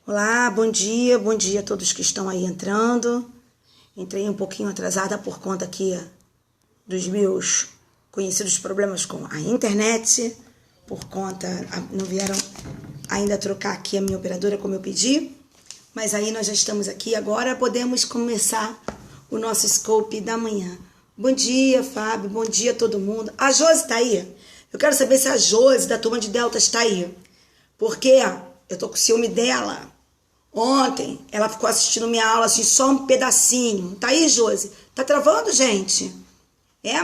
Olá, bom dia a todos que estão aí entrando. Entrei um pouquinho atrasada por conta aqui dos meus conhecidos problemas com a internet, não vieram ainda trocar aqui a minha operadora como eu pedi, mas aí nós já estamos aqui, agora podemos começar o nosso scope da manhã. Bom dia, Fábio, bom dia a todo mundo. A Josi tá aí? Eu quero saber se a Josi da turma de Delta está aí, porque eu tô com ciúme dela. Ontem, ela ficou assistindo minha aula, assim, só um pedacinho. Tá aí, Josi? Tá travando, gente?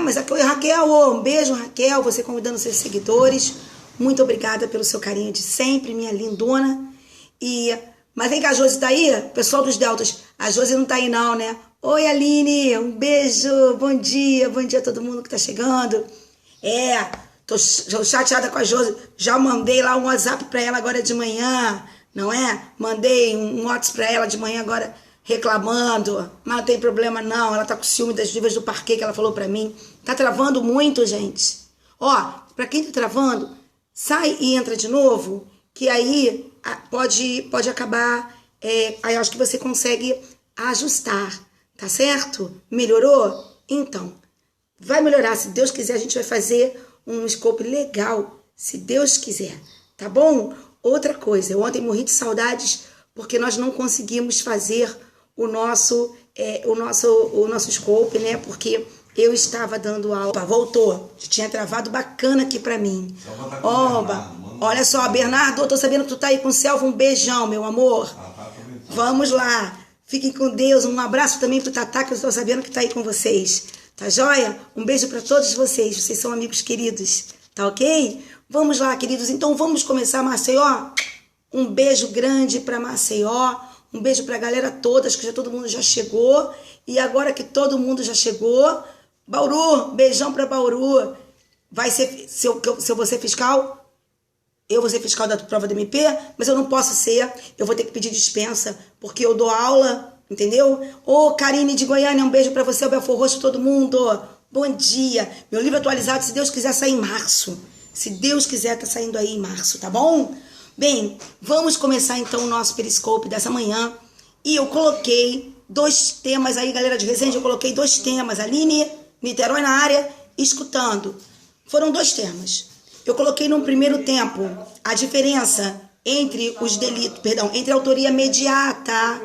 Mas aqui é Raquel, um beijo, Raquel, você convidando seus seguidores. Muito obrigada pelo seu carinho de sempre, minha lindona. Mas vem cá, a Josi tá aí? Pessoal dos Deltas, a Josi não tá aí não, né? Oi, Aline, um beijo, bom dia a todo mundo que tá chegando. Tô chateada com a Josi, já mandei lá um WhatsApp pra ela agora de manhã. Não é? Mandei um WhatsApp pra ela de manhã agora reclamando, mas não tem problema não, ela tá com ciúme das divas do parquê que ela falou pra mim. Tá travando muito, gente. Pra quem tá travando, sai e entra de novo, que aí pode acabar, aí eu acho que você consegue ajustar, tá certo? Melhorou? Então, vai melhorar, se Deus quiser a gente vai fazer um scope legal, se Deus quiser, tá bom? Outra coisa, eu ontem morri de saudades porque nós não conseguimos fazer o nosso scope, né? Porque eu estava dando aula. Opa, voltou. Tinha travado bacana aqui pra mim. Oba, olha só, Bernardo, eu tô sabendo que tu tá aí com o Selva. Um beijão, meu amor. Vamos lá. Fiquem com Deus. Um abraço também pro Tatá, que eu tô sabendo que tá aí com vocês. Tá joia? Um beijo pra todos vocês. Vocês são amigos queridos. Tá ok? Vamos lá, queridos. Então vamos começar, Maceió. Um beijo grande para Maceió. Um beijo para a galera toda, acho que já todo mundo já chegou. E agora que todo mundo já chegou, Bauru, beijão para Bauru. Vai ser, se eu vou ser fiscal, eu vou ser fiscal da prova do MP, mas eu não posso ser. Eu vou ter que pedir dispensa, porque eu dou aula, entendeu? Ô, Karine de Goiânia, um beijo para você, o Belfor Roxo, todo mundo. Bom dia. Meu livro atualizado, se Deus quiser, sair em março. Se Deus quiser, tá saindo aí em março, tá bom? Bem, vamos começar então o nosso periscope dessa manhã. E eu coloquei 2 temas aí, galera de Resende, eu coloquei 2 temas. Aline, Niterói na área, escutando. Foram 2 temas. Eu coloquei no primeiro tempo a diferença entre os delitos, entre a autoria imediata.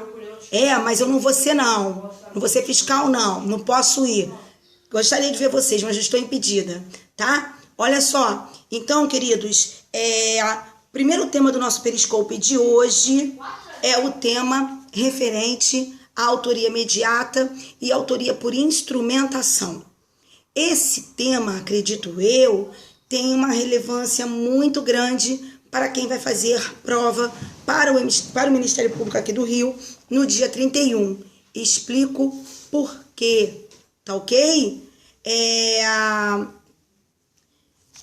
Mas eu não vou ser não. Não vou ser fiscal não posso ir. Gostaria de ver vocês, mas eu estou impedida, tá? Olha só, então, queridos, o primeiro tema do nosso periscope de hoje é o tema referente à autoria imediata e autoria por instrumentação. Esse tema, acredito eu, tem uma relevância muito grande para quem vai fazer prova para o Ministério Público aqui do Rio no dia 31. Explico por quê, tá ok?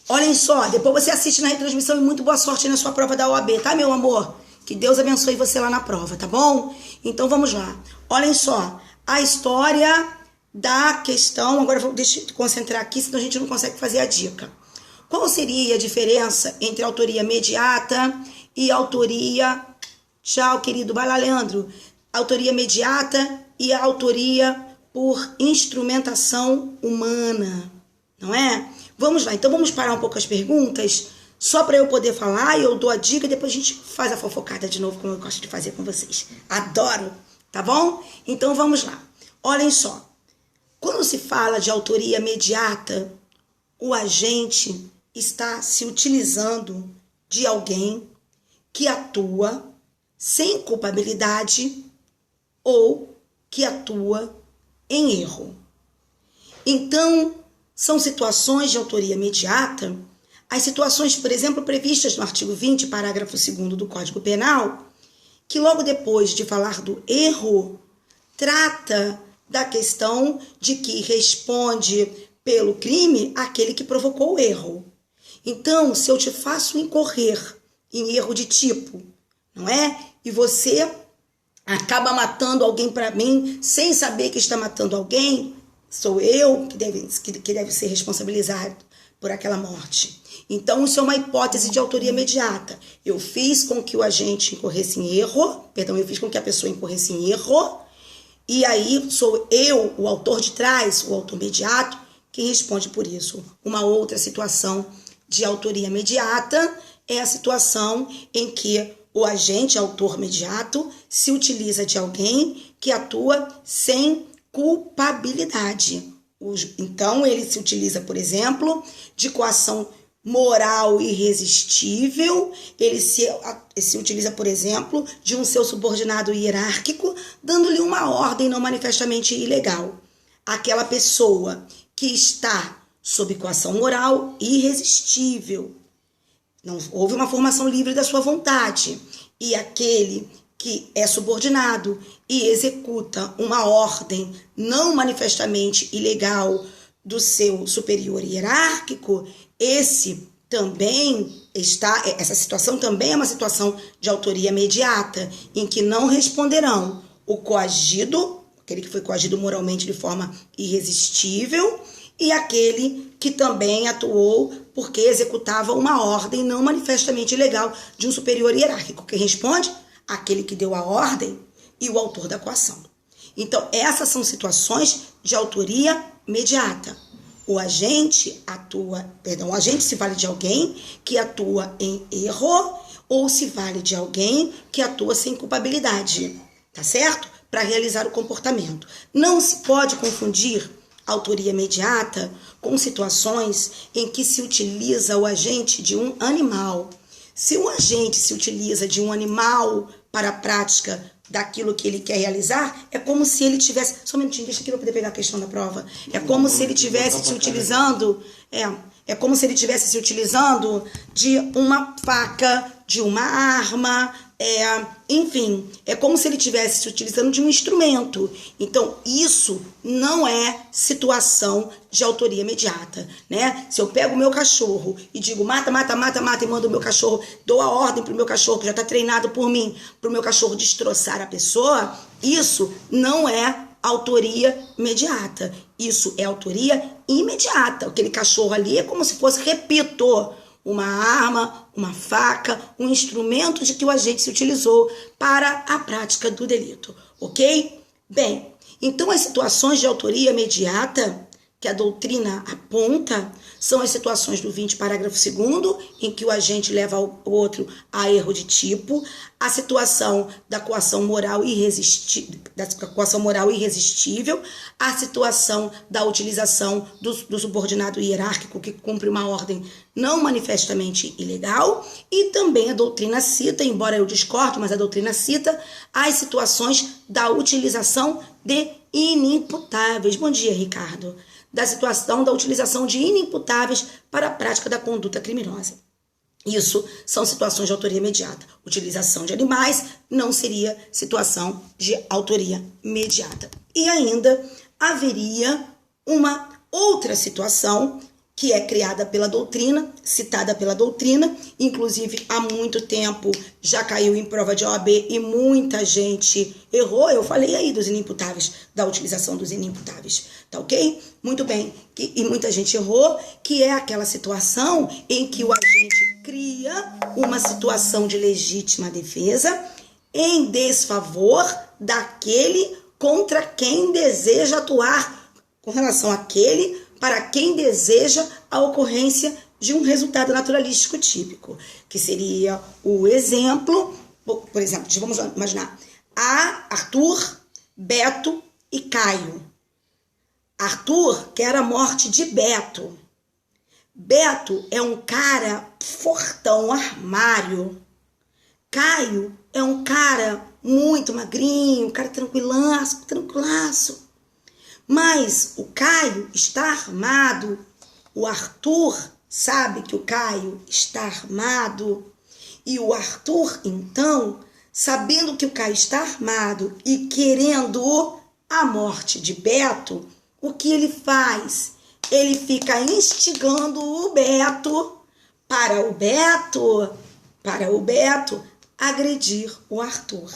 Olhem só, depois você assiste na retransmissão e muito boa sorte na sua prova da OAB, tá, meu amor? Que Deus abençoe você lá na prova, tá bom? Então vamos lá. Olhem só, a história da questão, agora deixa eu concentrar aqui, senão a gente não consegue fazer a dica. Qual seria a diferença entre autoria imediata e autoria... Tchau, querido, vai lá, Leandro. Autoria imediata e a autoria por instrumentação humana, não é? Vamos lá, então vamos parar um pouco as perguntas, só para eu poder falar, e eu dou a dica e depois a gente faz a fofocada de novo, como eu gosto de fazer com vocês. Adoro, tá bom? Então vamos lá. Olhem só, quando se fala de autoria imediata, o agente está se utilizando de alguém que atua sem culpabilidade ou que atua em erro. Então, são situações de autoria imediata, as situações, por exemplo, previstas no artigo 20, parágrafo 2º do Código Penal, que logo depois de falar do erro, trata da questão de que responde pelo crime aquele que provocou o erro. Então, se eu te faço incorrer em erro de tipo, não é? E você acaba matando alguém para mim sem saber que está matando alguém, sou eu que deve ser responsabilizado por aquela morte. Então, isso é uma hipótese de autoria imediata. Eu fiz com que o agente incorresse em erro, eu fiz com que a pessoa incorresse em erro, e aí sou eu, o autor de trás, o autor imediato, quem responde por isso. Uma outra situação de autoria imediata é a situação em que o agente autor imediato se utiliza de alguém que atua sem culpabilidade. Então, ele se utiliza, por exemplo, de coação moral irresistível, ele se utiliza, por exemplo, de um seu subordinado hierárquico, dando-lhe uma ordem não manifestamente ilegal. Aquela pessoa que está sob coação moral irresistível, não houve uma formação livre da sua vontade, e aquele que é subordinado e executa uma ordem não manifestamente ilegal do seu superior hierárquico, essa situação também é uma situação de autoria imediata, em que não responderão o coagido, aquele que foi coagido moralmente de forma irresistível, e aquele que também atuou porque executava uma ordem não manifestamente ilegal de um superior hierárquico. Quem responde? Aquele que deu a ordem e o autor da coação. Então, essas são situações de autoria imediata. O agente se vale de alguém que atua em erro ou se vale de alguém que atua sem culpabilidade, tá certo? Para realizar o comportamento. Não se pode confundir autoria imediata com situações em que se utiliza o agente de um animal. Se um agente se utiliza de um animal para a prática daquilo que ele quer realizar, é como se ele tivesse... Só um minutinho, deixa aqui para poder pegar a questão da prova. É como se ele tivesse se utilizando... É como se ele estivesse se utilizando de uma faca, de uma arma, enfim, é como se ele estivesse se utilizando de um instrumento. Então, isso não é situação de autoria imediata, né? Se eu pego o meu cachorro e digo mata, mata, mata, mata, e mando o meu cachorro, dou a ordem pro meu cachorro, que já está treinado por mim, pro meu cachorro destroçar a pessoa, isso não é autoria imediata. Isso é autoria imediata. Aquele cachorro ali é como se fosse, repito, uma arma, uma faca, um instrumento de que o agente se utilizou para a prática do delito, ok? Bem, então as situações de autoria imediata que a doutrina aponta são as situações do 20, parágrafo 2º, em que o agente leva o outro a erro de tipo, a situação da coação moral irresistível, a situação da utilização do subordinado hierárquico que cumpre uma ordem não manifestamente ilegal, e também a doutrina cita, embora eu discorde, mas a doutrina cita as situações da utilização de inimputáveis. Bom dia, Ricardo. Da situação da utilização de inimputáveis para a prática da conduta criminosa. Isso são situações de autoria imediata. Utilização de animais não seria situação de autoria imediata. E ainda haveria uma outra situação que é criada pela doutrina, citada pela doutrina, inclusive há muito tempo já caiu em prova de OAB e muita gente errou. Eu falei aí dos inimputáveis, da utilização dos inimputáveis, tá ok? Muito bem, e muita gente errou, que é aquela situação em que o agente cria uma situação de legítima defesa em desfavor daquele contra quem deseja atuar, com relação àquele para quem deseja a ocorrência de um resultado naturalístico típico, que seria o exemplo, por exemplo, vamos imaginar, Arthur, Beto e Caio. Arthur quer a morte de Beto. Beto é um cara fortão, armário. Caio é um cara muito magrinho, um cara tranquilaço. Mas o Caio está armado, o Arthur sabe que o Caio está armado, e o Arthur, então, sabendo que o Caio está armado e querendo a morte de Beto, o que ele faz? Ele fica instigando o Beto para o Beto agredir o Arthur.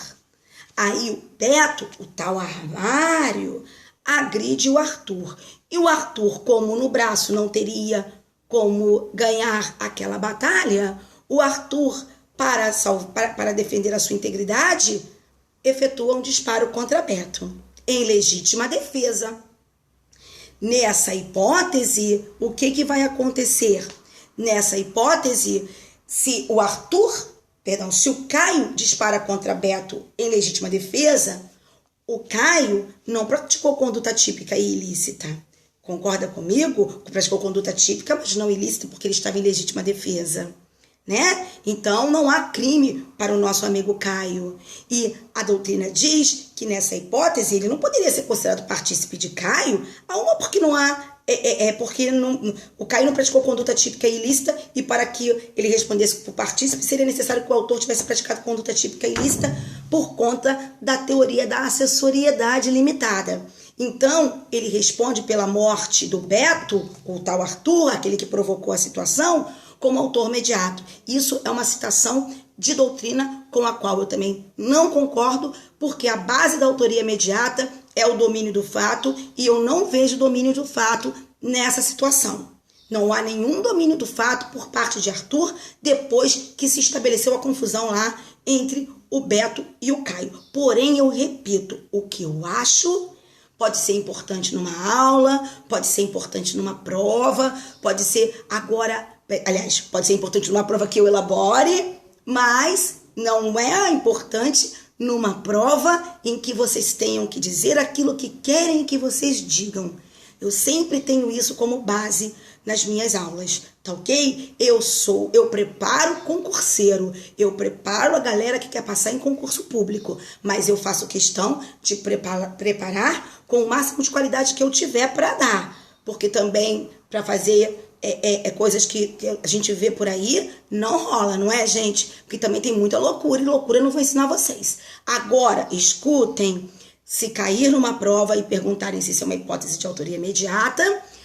Aí o Beto, o tal armário, agride o Arthur. E o Arthur, como no braço não teria como ganhar aquela batalha, o Arthur, para defender a sua integridade, efetua um disparo contra Beto, em legítima defesa. Nessa hipótese, o que vai acontecer? Nessa hipótese, se o Caio dispara contra Beto em legítima defesa, o Caio não praticou conduta típica e ilícita. Concorda comigo? Praticou conduta típica, mas não ilícita, porque ele estava em legítima defesa, né? Então, não há crime para o nosso amigo Caio. E a doutrina diz que, nessa hipótese, ele não poderia ser considerado partícipe de Caio, porque não há... o Caio não praticou conduta típica e ilícita, e para que ele respondesse por partícipe, seria necessário que o autor tivesse praticado conduta típica e ilícita por conta da teoria da acessoriedade limitada. Então, ele responde pela morte do Beto, o tal Arthur, aquele que provocou a situação, como autor imediato. Isso é uma citação de doutrina com a qual eu também não concordo, porque a base da autoria imediata é o domínio do fato, e eu não vejo domínio do fato nessa situação. Não há nenhum domínio do fato por parte de Arthur depois que se estabeleceu a confusão lá entre o Beto e o Caio. Porém, eu repito, o que eu acho pode ser importante numa aula, pode ser importante numa prova, pode ser pode ser importante numa prova que eu elabore, mas não é importante numa prova em que vocês tenham que dizer aquilo que querem que vocês digam. Eu sempre tenho isso como base nas minhas aulas, tá ok? Eu preparo concurseiro, eu preparo a galera que quer passar em concurso público, mas eu faço questão de preparar com o máximo de qualidade que eu tiver para dar, porque também para fazer coisas que a gente vê por aí, não rola, não é, gente? Porque também tem muita loucura, e loucura eu não vou ensinar vocês. Agora, escutem, se cair numa prova e perguntarem se isso é uma hipótese de autoria imediata,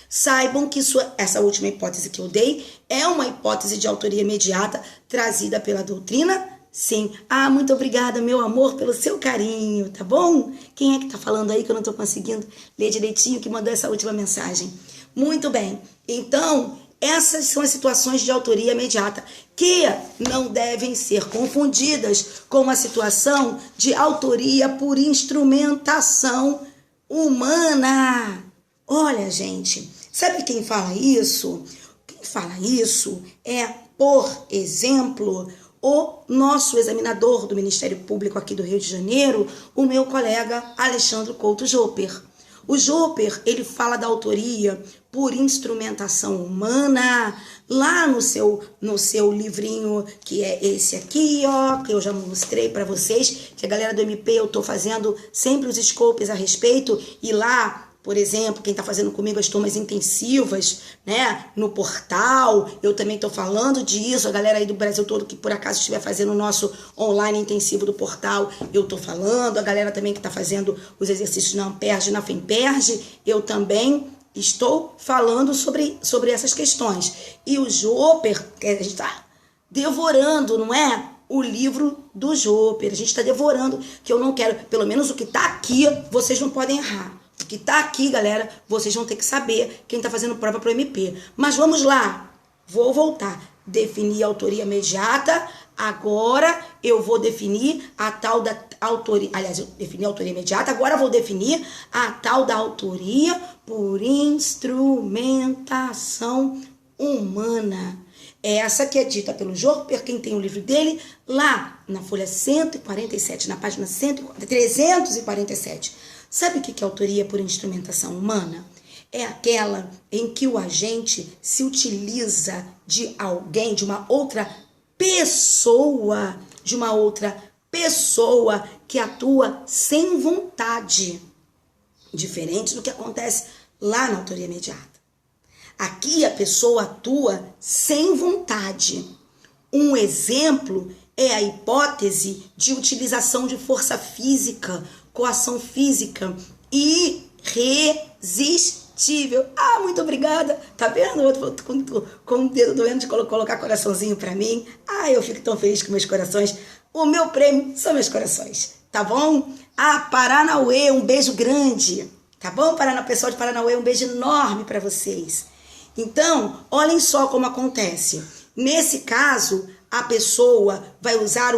saibam que essa última hipótese que eu dei é uma hipótese de autoria imediata trazida pela doutrina. Sim. Muito obrigada, meu amor, pelo seu carinho, tá bom? Quem é que tá falando aí que eu não tô conseguindo ler direitinho, que mandou essa última mensagem? Muito bem. Então, essas são as situações de autoria imediata que não devem ser confundidas com a situação de autoria por instrumentação humana. Olha, gente, sabe quem fala isso? Quem fala isso é, por exemplo, o nosso examinador do Ministério Público aqui do Rio de Janeiro, o meu colega Alexandre Couto Jopper. O Jopper, ele fala da autoria por instrumentação humana, lá no seu livrinho, que é esse aqui, ó, que eu já mostrei para vocês, que a galera do MP, eu tô fazendo sempre os scopes a respeito, e lá, por exemplo, quem está fazendo comigo as turmas intensivas, né, no portal, eu também estou falando disso, a galera aí do Brasil todo que por acaso estiver fazendo o nosso online intensivo do portal, eu estou falando, a galera também que está fazendo os exercícios na Amperge, na Femperge, eu também estou falando sobre essas questões. E o Jopper, a gente está devorando, não é? O livro do Jopper, a gente está devorando, que eu não quero, pelo menos o que está aqui, vocês não podem errar. O que tá aqui, galera, vocês vão ter que saber quem tá fazendo prova pro MP. Mas vamos lá, vou voltar. Definir a autoria imediata. Agora eu vou definir a tal da autoria. Aliás, eu defini a autoria imediata. Agora eu vou definir a tal da autoria por instrumentação humana. Essa que é dita pelo Jopper, quem tem o livro dele, lá na folha 147, na página 347. Sabe o que é autoria por instrumentação humana? É aquela em que o agente se utiliza de alguém, de uma outra pessoa que atua sem vontade, diferente do que acontece lá na autoria imediata. Aqui a pessoa atua sem vontade. Um exemplo é a hipótese de utilização de força física, coação física irresistível. Muito obrigada. Tá vendo? Eu tô com o dedo doendo de colocar coraçãozinho pra mim. Eu fico tão feliz com meus corações. O meu prêmio são meus corações. Tá bom? Paranauê, um beijo grande. Tá bom, pessoal de Paranauê? Um beijo enorme pra vocês. Então, olhem só como acontece. Nesse caso, a pessoa vai usar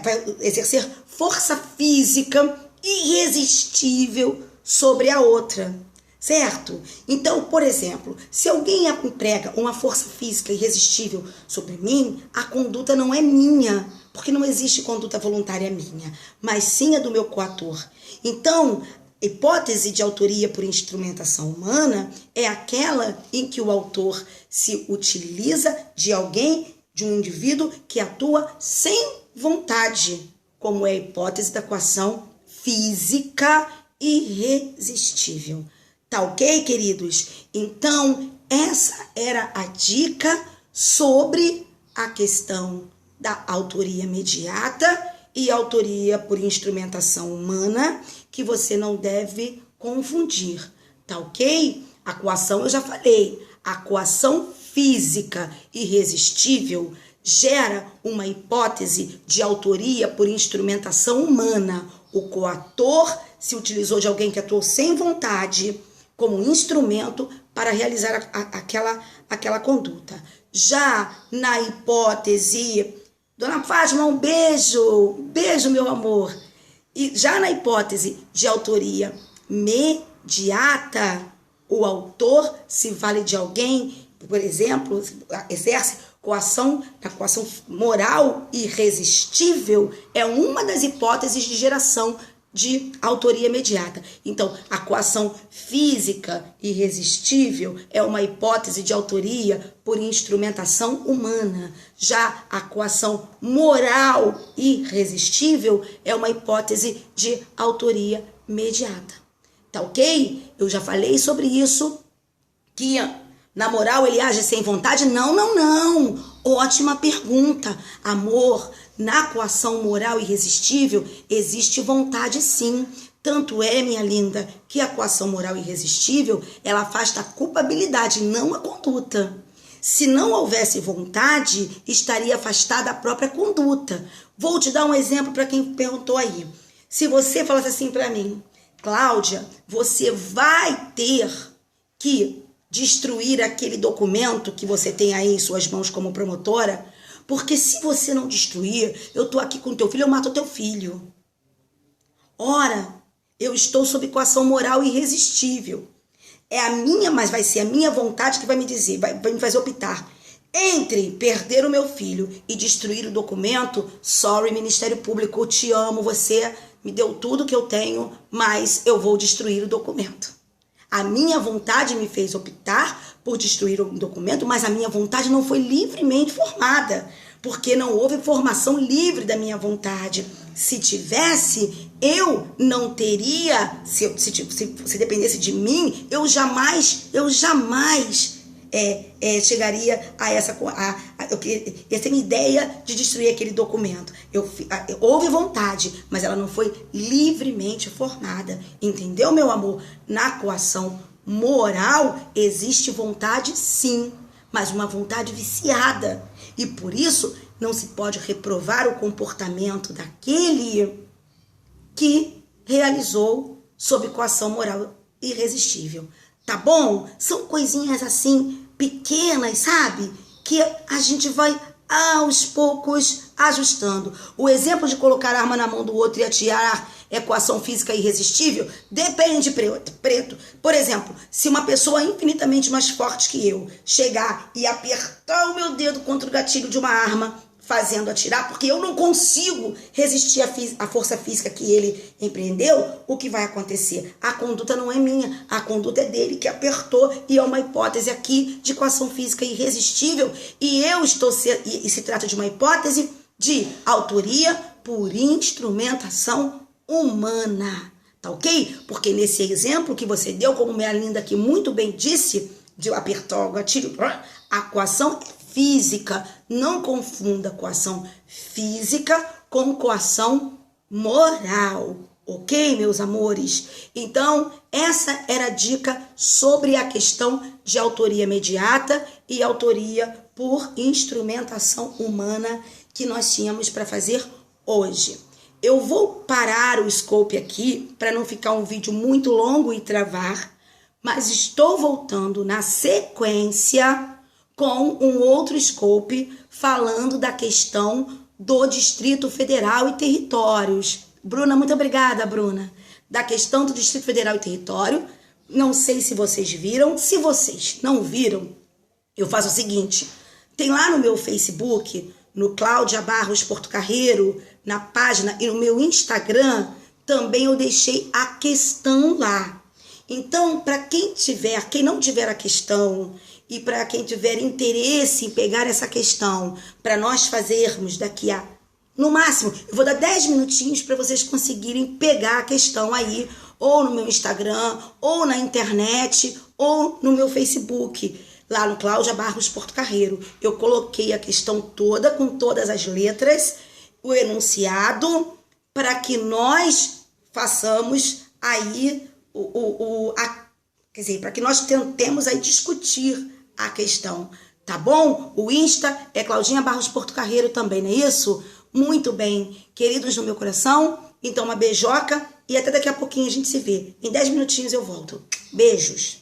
vai exercer força física irresistível sobre a outra, certo? Então, por exemplo, se alguém emprega uma força física irresistível sobre mim, a conduta não é minha, porque não existe conduta voluntária minha, mas sim a do meu coator. Então, hipótese de autoria por instrumentação humana é aquela em que o autor se utiliza de alguém, de um indivíduo que atua sem vontade, como é a hipótese da coação física irresistível. Tá ok, queridos? Então, essa era a dica sobre a questão da autoria imediata e autoria por instrumentação humana, que você não deve confundir, tá ok? A coação, eu já falei, a coação física irresistível gera uma hipótese de autoria por instrumentação humana. O coator se utilizou de alguém que atuou sem vontade como instrumento para realizar aquela conduta. Já na hipótese... Dona Fátima, um beijo! Beijo, meu amor! E já na hipótese de autoria mediata, o autor se vale de alguém, por exemplo, exerce coação, a coação moral irresistível, é uma das hipóteses de geração de autoria imediata. Então, a coação física irresistível é uma hipótese de autoria por instrumentação humana. Já a coação moral irresistível é uma hipótese de autoria imediata. Tá ok? Eu já falei sobre isso, que na moral ele age sem vontade? Não. Ótima pergunta. Amor, na coação moral irresistível existe vontade sim. Tanto é, minha linda, que a coação moral irresistível, ela afasta a culpabilidade, não a conduta. Se não houvesse vontade, estaria afastada a própria conduta. Vou te dar um exemplo para quem perguntou aí. Se você falasse assim para mim, Cláudia, você vai ter que destruir aquele documento que você tem aí em suas mãos como promotora, porque se você não destruir, eu tô aqui com teu filho, eu mato teu filho. Ora, eu estou sob coação moral irresistível. Mas vai ser a minha vontade que vai me dizer, vai me fazer optar entre perder o meu filho e destruir o documento. Sorry, Ministério Público, eu te amo, você me deu tudo que eu tenho, mas eu vou destruir o documento. A minha vontade me fez optar por destruir o documento, mas a minha vontade não foi livremente formada, porque não houve formação livre da minha vontade. Se tivesse, eu não teria, se dependesse de mim, eu jamais chegaria a essa minha ideia de destruir aquele documento. Houve vontade, mas ela não foi livremente formada. Entendeu, meu amor? Na coação moral existe vontade sim, mas uma vontade viciada. E por isso não se pode reprovar o comportamento daquele que realizou sob coação moral irresistível. Tá bom? São coisinhas assim, pequenas, sabe? Que a gente vai aos poucos ajustando. O exemplo de colocar a arma na mão do outro e atirar equação física irresistível depende, preto. Por exemplo, se uma pessoa infinitamente mais forte que eu chegar e apertar o meu dedo contra o gatilho de uma arma, fazendo atirar, porque eu não consigo resistir à força física que ele empreendeu, o que vai acontecer? A conduta não é minha, a conduta é dele que apertou, e é uma hipótese aqui de coação física irresistível, e se trata de uma hipótese de autoria por instrumentação humana, tá ok? Porque nesse exemplo que você deu, como minha linda aqui muito bem disse, de apertar o gatilho, a coação é física. Não confunda coação física com coação moral, ok, meus amores? Então, essa era a dica sobre a questão de autoria imediata e autoria por instrumentação humana que nós tínhamos para fazer hoje. Eu vou parar o scope aqui para não ficar um vídeo muito longo e travar, mas estou voltando na sequência com um outro scope falando da questão do Distrito Federal e territórios. Bruna, muito obrigada, Bruna. Da questão do Distrito Federal e território. Não sei se vocês viram. Se vocês não viram, eu faço o seguinte. Tem lá no meu Facebook, no Cláudia Barros Portocarreiro, na página e no meu Instagram, também eu deixei a questão lá. Então, para quem não tiver a questão e para quem tiver interesse em pegar essa questão, para nós fazermos daqui a, no máximo, eu vou dar 10 minutinhos para vocês conseguirem pegar a questão aí, ou no meu Instagram, ou na internet, ou no meu Facebook, lá no Cláudia Barros Portocarreiro. Eu coloquei a questão toda, com todas as letras, o enunciado, para que nós façamos aí quer dizer, para que nós tentemos aí discutir a questão, tá bom? O Insta é Claudinha Barros Portocarreiro também, não é isso? Muito bem, queridos do meu coração, então uma beijoca e até daqui a pouquinho a gente se vê. Em 10 minutinhos eu volto. Beijos!